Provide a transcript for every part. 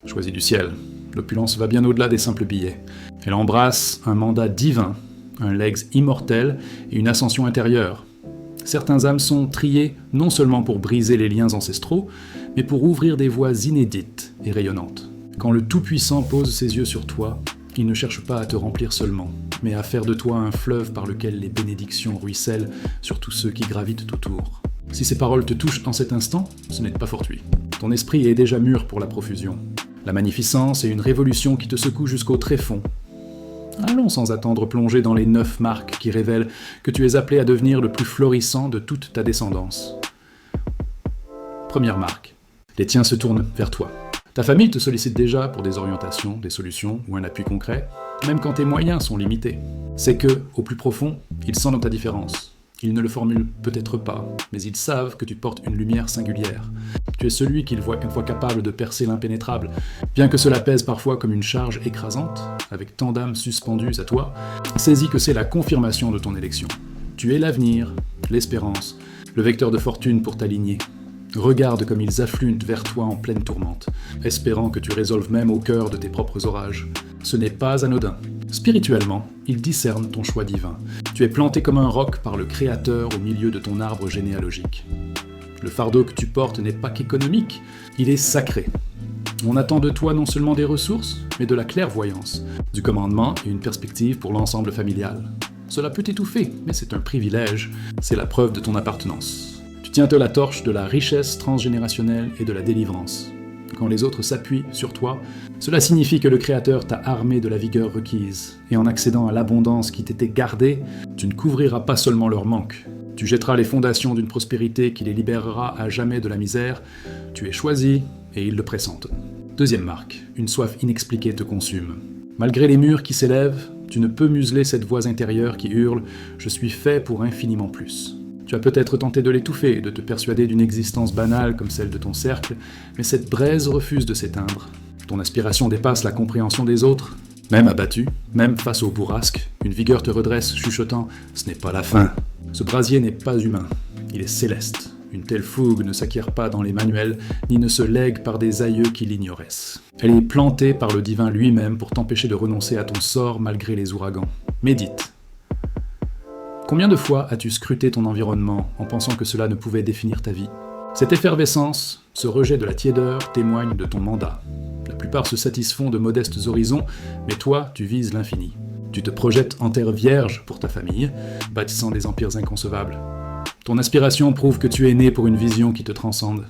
choisi du ciel. L'opulence va bien au-delà des simples billets. Elle embrasse un mandat divin, un legs immortel et une ascension intérieure. Certains âmes sont triées non seulement pour briser les liens ancestraux, mais pour ouvrir des voies inédites et rayonnantes. Quand le Tout-Puissant pose ses yeux sur toi, il ne cherche pas à te remplir seulement, mais à faire de toi un fleuve par lequel les bénédictions ruissellent sur tous ceux qui gravitent autour. Si ces paroles te touchent en cet instant, ce n'est pas fortuit. Ton esprit est déjà mûr pour la profusion. La magnificence est une révolution qui te secoue jusqu'au tréfonds. Allons sans attendre plonger dans les 9 marques qui révèlent que tu es appelé à devenir le plus florissant de toute ta descendance. Première marque. Les tiens se tournent vers toi. Ta famille te sollicite déjà pour des orientations, des solutions ou un appui concret, même quand tes moyens sont limités. C'est que, au plus profond, ils sentent ta différence. Ils ne le formulent peut-être pas, mais ils savent que tu portes une lumière singulière. Tu es celui qu'ils voient capable de percer l'impénétrable. Bien que cela pèse parfois comme une charge écrasante, avec tant d'âmes suspendues à toi, saisis que c'est la confirmation de ton élection. Tu es l'avenir, l'espérance, le vecteur de fortune pour ta lignée. Regarde comme ils affluent vers toi en pleine tourmente, espérant que tu résolves même au cœur de tes propres orages. Ce n'est pas anodin. Spirituellement, ils discernent ton choix divin. Tu es planté comme un roc par le Créateur au milieu de ton arbre généalogique. Le fardeau que tu portes n'est pas qu'économique, il est sacré. On attend de toi non seulement des ressources, mais de la clairvoyance, du commandement et une perspective pour l'ensemble familial. Cela peut t'étouffer, mais c'est un privilège, c'est la preuve de ton appartenance. Tu tiens la torche de la richesse transgénérationnelle et de la délivrance. Quand les autres s'appuient sur toi, cela signifie que le Créateur t'a armé de la vigueur requise, et en accédant à l'abondance qui t'était gardée, tu ne couvriras pas seulement leur manque. Tu jetteras les fondations d'une prospérité qui les libérera à jamais de la misère. Tu es choisi, et ils le pressentent. Deuxième marque, une soif inexpliquée te consume. Malgré les murs qui s'élèvent, tu ne peux museler cette voix intérieure qui hurle « Je suis fait pour infiniment plus ». Tu as peut-être tenté de l'étouffer, de te persuader d'une existence banale comme celle de ton cercle, mais cette braise refuse de s'éteindre. Ton aspiration dépasse la compréhension des autres. Même abattu, même face au bourrasque, une vigueur te redresse, chuchotant « Ce n'est pas la fin ». Ce brasier n'est pas humain, il est céleste. Une telle fougue ne s'acquiert pas dans les manuels, ni ne se lègue par des aïeux qui l'ignoraient. Elle est plantée par le divin lui-même pour t'empêcher de renoncer à ton sort malgré les ouragans. Médite. Combien de fois as-tu scruté ton environnement en pensant que cela ne pouvait définir ta vie ? Cette effervescence, ce rejet de la tiédeur témoignent de ton mandat. La plupart se satisfont de modestes horizons, mais toi, tu vises l'infini. Tu te projettes en terre vierge pour ta famille, bâtissant des empires inconcevables. Ton aspiration prouve que tu es né pour une vision qui te transcende.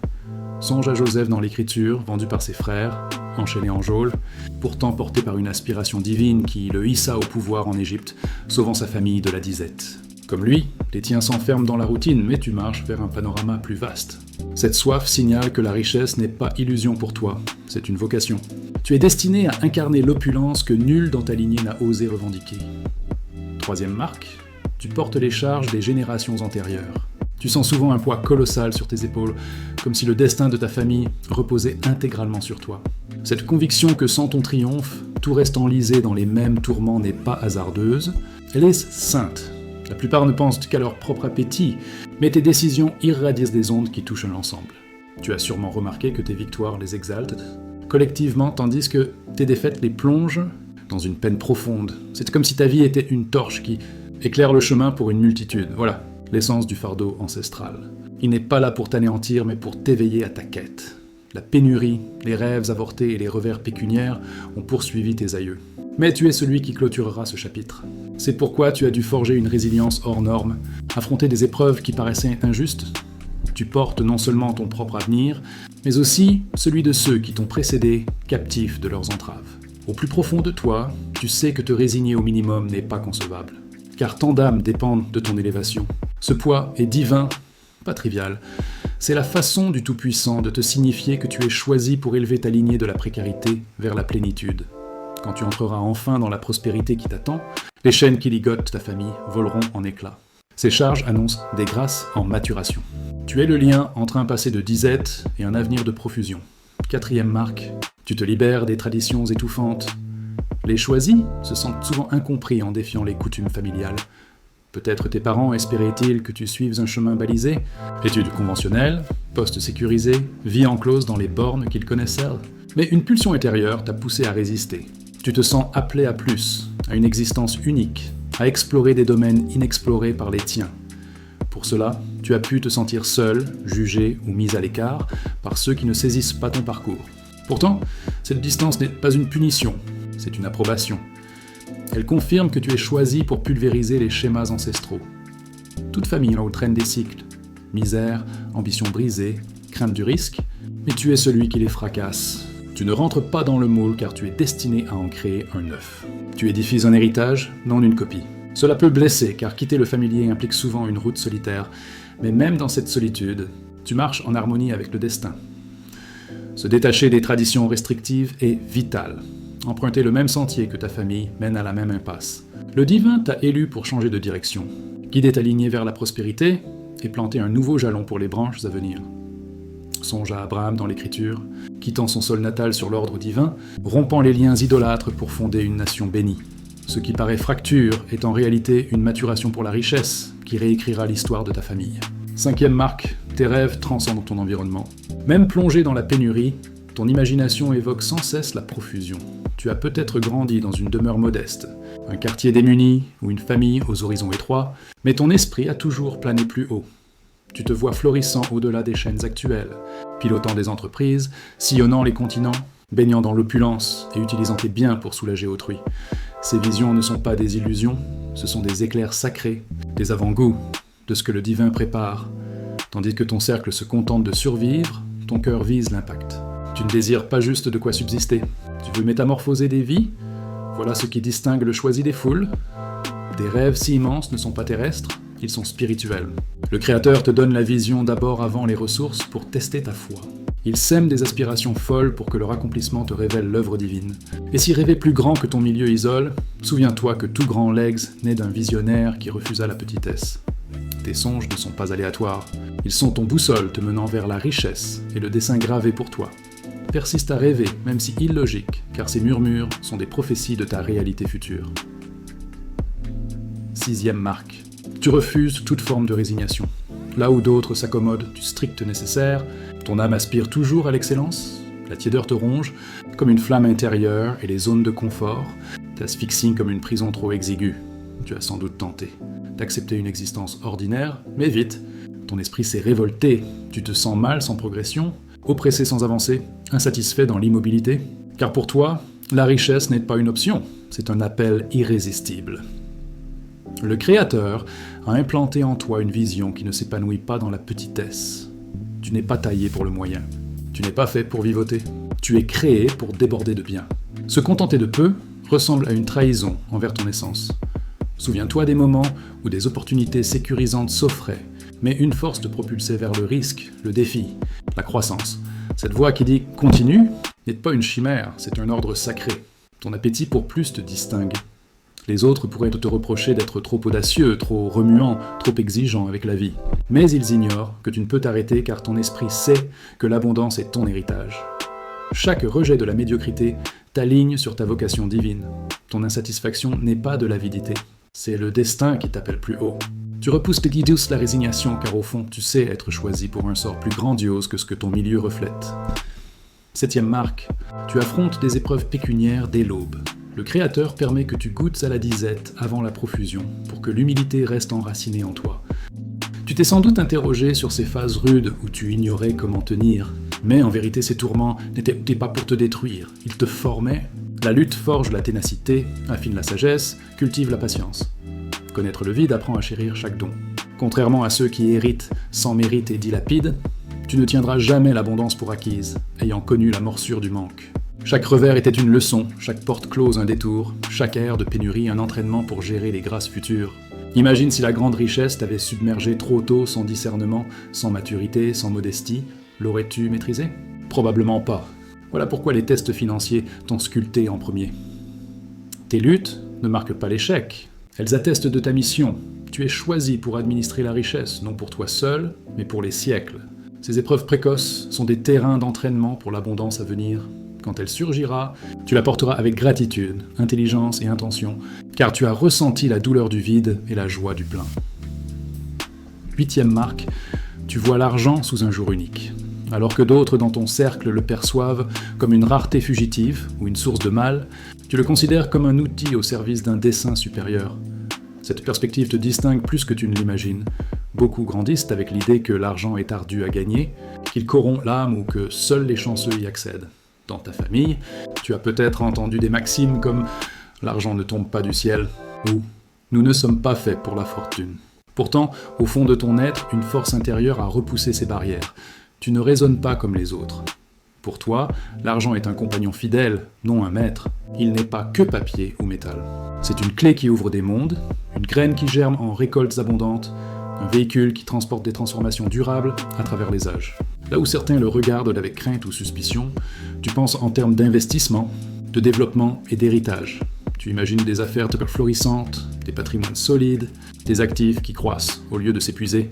Songe à Joseph dans l'Écriture, vendu par ses frères, enchaîné en geôle, pourtant porté par une aspiration divine qui le hissa au pouvoir en Égypte, sauvant sa famille de la disette. Comme lui, les tiens s'enferment dans la routine, mais tu marches vers un panorama plus vaste. Cette soif signale que la richesse n'est pas illusion pour toi, c'est une vocation. Tu es destiné à incarner l'opulence que nul dans ta lignée n'a osé revendiquer. Troisième marque, tu portes les charges des générations antérieures. Tu sens souvent un poids colossal sur tes épaules, comme si le destin de ta famille reposait intégralement sur toi. Cette conviction que sans ton triomphe, tout reste enlisé dans les mêmes tourments n'est pas hasardeuse, elle est sainte. La plupart ne pensent qu'à leur propre appétit, mais tes décisions irradient des ondes qui touchent l'ensemble. Tu as sûrement remarqué que tes victoires les exaltent collectivement, tandis que tes défaites les plongent dans une peine profonde. C'est comme si ta vie était une torche qui éclaire le chemin pour une multitude. Voilà, l'essence du fardeau ancestral. Il n'est pas là pour t'anéantir, mais pour t'éveiller à ta quête. La pénurie, les rêves avortés et les revers pécuniaires ont poursuivi tes aïeux. Mais tu es celui qui clôturera ce chapitre. C'est pourquoi tu as dû forger une résilience hors norme, affronter des épreuves qui paraissaient injustes. Tu portes non seulement ton propre avenir, mais aussi celui de ceux qui t'ont précédé, captifs de leurs entraves. Au plus profond de toi, tu sais que te résigner au minimum n'est pas concevable, car tant d'âmes dépendent de ton élévation. Ce poids est divin, pas trivial. C'est la façon du Tout-Puissant de te signifier que tu es choisi pour élever ta lignée de la précarité vers la plénitude. Quand tu entreras enfin dans la prospérité qui t'attend, les chaînes qui ligotent ta famille voleront en éclats. Ces charges annoncent des grâces en maturation. Tu es le lien entre un passé de disette et un avenir de profusion. Quatrième marque, tu te libères des traditions étouffantes. Les choisis se sentent souvent incompris en défiant les coutumes familiales. Peut-être tes parents espéraient-ils que tu suives un chemin balisé, études conventionnelles, postes sécurisés, vie enclose dans les bornes qu'ils connaissèrent. Mais une pulsion intérieure t'a poussé à résister. Tu te sens appelé à plus, à une existence unique, à explorer des domaines inexplorés par les tiens. Pour cela, tu as pu te sentir seul, jugé ou mis à l'écart par ceux qui ne saisissent pas ton parcours. Pourtant, cette distance n'est pas une punition, c'est une approbation. Elle confirme que tu es choisi pour pulvériser les schémas ancestraux. Toute famille en haut traîne des cycles. Misère, ambition brisée, crainte du risque, mais tu es celui qui les fracasse. Tu ne rentres pas dans le moule car tu es destiné à en créer un neuf. Tu édifies un héritage, non une copie. Cela peut blesser car quitter le familier implique souvent une route solitaire, mais même dans cette solitude, tu marches en harmonie avec le destin. Se détacher des traditions restrictives est vital. Emprunter le même sentier que ta famille mène à la même impasse. Le divin t'a élu pour changer de direction, guider ta lignée vers la prospérité et planter un nouveau jalon pour les branches à venir. Songe à Abraham dans l'Écriture, quittant son sol natal sur l'ordre divin, rompant les liens idolâtres pour fonder une nation bénie. Ce qui paraît fracture est en réalité une maturation pour la richesse qui réécrira l'histoire de ta famille. 5e marque, tes rêves transcendent ton environnement. Même plongé dans la pénurie, ton imagination évoque sans cesse la profusion. Tu as peut-être grandi dans une demeure modeste, un quartier démuni ou une famille aux horizons étroits, mais ton esprit a toujours plané plus haut. Tu te vois florissant au-delà des chaînes actuelles, pilotant des entreprises, sillonnant les continents, baignant dans l'opulence et utilisant tes biens pour soulager autrui. Ces visions ne sont pas des illusions, ce sont des éclairs sacrés, des avant-goûts de ce que le divin prépare. Tandis que ton cercle se contente de survivre, ton cœur vise l'impact. Tu ne désires pas juste de quoi subsister. Tu veux métamorphoser des vies? Voilà ce qui distingue le choisi des foules. Tes rêves si immenses ne sont pas terrestres, ils sont spirituels. Le Créateur te donne la vision d'abord avant les ressources pour tester ta foi. Il sème des aspirations folles pour que leur accomplissement te révèle l'œuvre divine. Et si rêver plus grand que ton milieu isole, souviens-toi que tout grand legs naît d'un visionnaire qui refusa la petitesse. Tes songes ne sont pas aléatoires. Ils sont ton boussole te menant vers la richesse et le dessein gravé pour toi. Persiste à rêver, même si illogique, car ces murmures sont des prophéties de ta réalité future. 6e marque. Tu refuses toute forme de résignation. Là où d'autres s'accommodent du strict nécessaire, ton âme aspire toujours à l'excellence, la tiédeur te ronge comme une flamme intérieure et les zones de confort t'asphyxient comme une prison trop exiguë. Tu as sans doute tenté d'accepter une existence ordinaire, mais vite, ton esprit s'est révolté, tu te sens mal sans progression, oppressé sans avancer, insatisfait dans l'immobilité, car pour toi, la richesse n'est pas une option, c'est un appel irrésistible. Le Créateur a implanté en toi une vision qui ne s'épanouit pas dans la petitesse. Tu n'es pas taillé pour le moyen. Tu n'es pas fait pour vivoter. Tu es créé pour déborder de bien. Se contenter de peu ressemble à une trahison envers ton essence. Souviens-toi des moments où des opportunités sécurisantes s'offraient, mais une force te propulsait vers le risque, le défi, la croissance. Cette voix qui dit « continue » n'est pas une chimère, c'est un ordre sacré. Ton appétit pour plus te distingue. Les autres pourraient te reprocher d'être trop audacieux, trop remuant, trop exigeant avec la vie. Mais ils ignorent que tu ne peux t'arrêter car ton esprit sait que l'abondance est ton héritage. Chaque rejet de la médiocrité t'aligne sur ta vocation divine. Ton insatisfaction n'est pas de l'avidité, c'est le destin qui t'appelle plus haut. Tu repousses tes douce la résignation car au fond tu sais être choisi pour un sort plus grandiose que ce que ton milieu reflète. 7e marque, tu affrontes des épreuves pécuniaires dès l'aube. Le Créateur permet que tu goûtes à la disette avant la profusion, pour que l'humilité reste enracinée en toi. Tu t'es sans doute interrogé sur ces phases rudes où tu ignorais comment tenir, mais en vérité ces tourments n'étaient pas pour te détruire, ils te formaient. La lutte forge la ténacité, affine la sagesse, cultive la patience. Connaître le vide apprend à chérir chaque don. Contrairement à ceux qui héritent sans mérite et dilapident, tu ne tiendras jamais l'abondance pour acquise, ayant connu la morsure du manque. Chaque revers était une leçon, chaque porte close un détour, chaque ère de pénurie un entraînement pour gérer les grâces futures. Imagine si la grande richesse t'avait submergé trop tôt sans discernement, sans maturité, sans modestie, l'aurais-tu maîtrisé? Probablement pas. Voilà pourquoi les tests financiers t'ont sculpté en premier. Tes luttes ne marquent pas l'échec, elles attestent de ta mission. Tu es choisi pour administrer la richesse, non pour toi seul, mais pour les siècles. Ces épreuves précoces sont des terrains d'entraînement pour l'abondance à venir. Quand elle surgira, tu la porteras avec gratitude, intelligence et intention, car tu as ressenti la douleur du vide et la joie du plein. 8e marque, tu vois l'argent sous un jour unique. Alors que d'autres dans ton cercle le perçoivent comme une rareté fugitive ou une source de mal, tu le considères comme un outil au service d'un dessein supérieur. Cette perspective te distingue plus que tu ne l'imagines. Beaucoup grandissent avec l'idée que l'argent est ardu à gagner, qu'il corrompt l'âme ou que seuls les chanceux y accèdent. Dans ta famille, tu as peut-être entendu des maximes comme « l'argent ne tombe pas du ciel » ou « nous ne sommes pas faits pour la fortune ». Pourtant, au fond de ton être, une force intérieure a repoussé ces barrières. Tu ne raisonnes pas comme les autres. Pour toi, l'argent est un compagnon fidèle, non un maître. Il n'est pas que papier ou métal. C'est une clé qui ouvre des mondes, une graine qui germe en récoltes abondantes, un véhicule qui transporte des transformations durables à travers les âges. Là où certains le regardent avec crainte ou suspicion, tu penses en termes d'investissement, de développement et d'héritage. Tu imagines des affaires florissantes, des patrimoines solides, des actifs qui croissent au lieu de s'épuiser.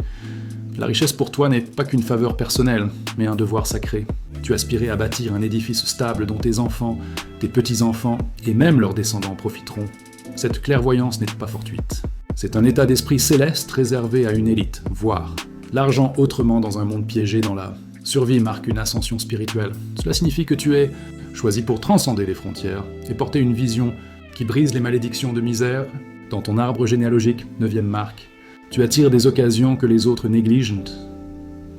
La richesse pour toi n'est pas qu'une faveur personnelle, mais un devoir sacré. Tu aspirais à bâtir un édifice stable dont tes enfants, tes petits-enfants et même leurs descendants profiteront. Cette clairvoyance n'est pas fortuite. C'est un état d'esprit céleste réservé à une élite, voire l'argent autrement dans un monde piégé dans la survie marque une ascension spirituelle. Cela signifie que tu es choisi pour transcender les frontières et porter une vision qui brise les malédictions de misère. Dans ton arbre généalogique, 9e marque, tu attires des occasions que les autres négligent.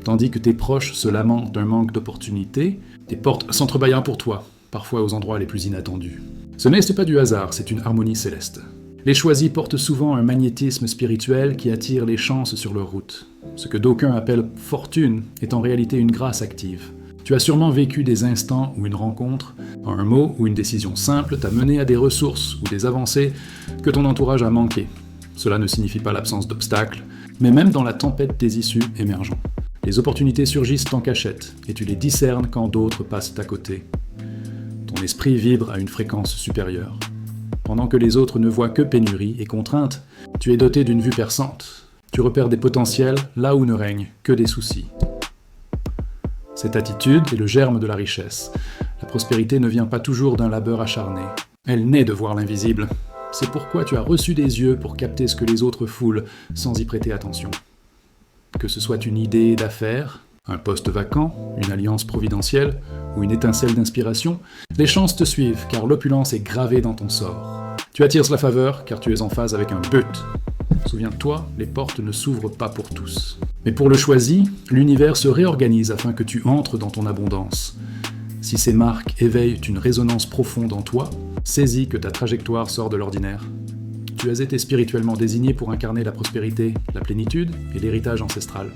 Tandis que tes proches se lamentent d'un manque d'opportunités, tes portes s'entrebâillent pour toi, parfois aux endroits les plus inattendus. Ce n'est pas du hasard, c'est une harmonie céleste. Les choisis portent souvent un magnétisme spirituel qui attire les chances sur leur route. Ce que d'aucuns appellent fortune est en réalité une grâce active. Tu as sûrement vécu des instants où une rencontre, un mot ou une décision simple t'a mené à des ressources ou des avancées que ton entourage a manquées. Cela ne signifie pas l'absence d'obstacles, mais même dans la tempête des issues émergent. Les opportunités surgissent en cachette, et tu les discernes quand d'autres passent à côté. Ton esprit vibre à une fréquence supérieure. Pendant que les autres ne voient que pénurie et contraintes, tu es doté d'une vue perçante. Tu repères des potentiels là où ne règnent que des soucis. Cette attitude est le germe de la richesse. La prospérité ne vient pas toujours d'un labeur acharné. Elle naît de voir l'invisible. C'est pourquoi tu as reçu des yeux pour capter ce que les autres foulent sans y prêter attention. Que ce soit une idée d'affaires, un poste vacant, une alliance providentielle ou une étincelle d'inspiration, les chances te suivent car l'opulence est gravée dans ton sort. Tu attires la faveur car tu es en phase avec un but. Souviens-toi, les portes ne s'ouvrent pas pour tous. Mais pour le choisi, l'univers se réorganise afin que tu entres dans ton abondance. Si ces marques éveillent une résonance profonde en toi, saisis que ta trajectoire sort de l'ordinaire. Tu as été spirituellement désigné pour incarner la prospérité, la plénitude et l'héritage ancestral.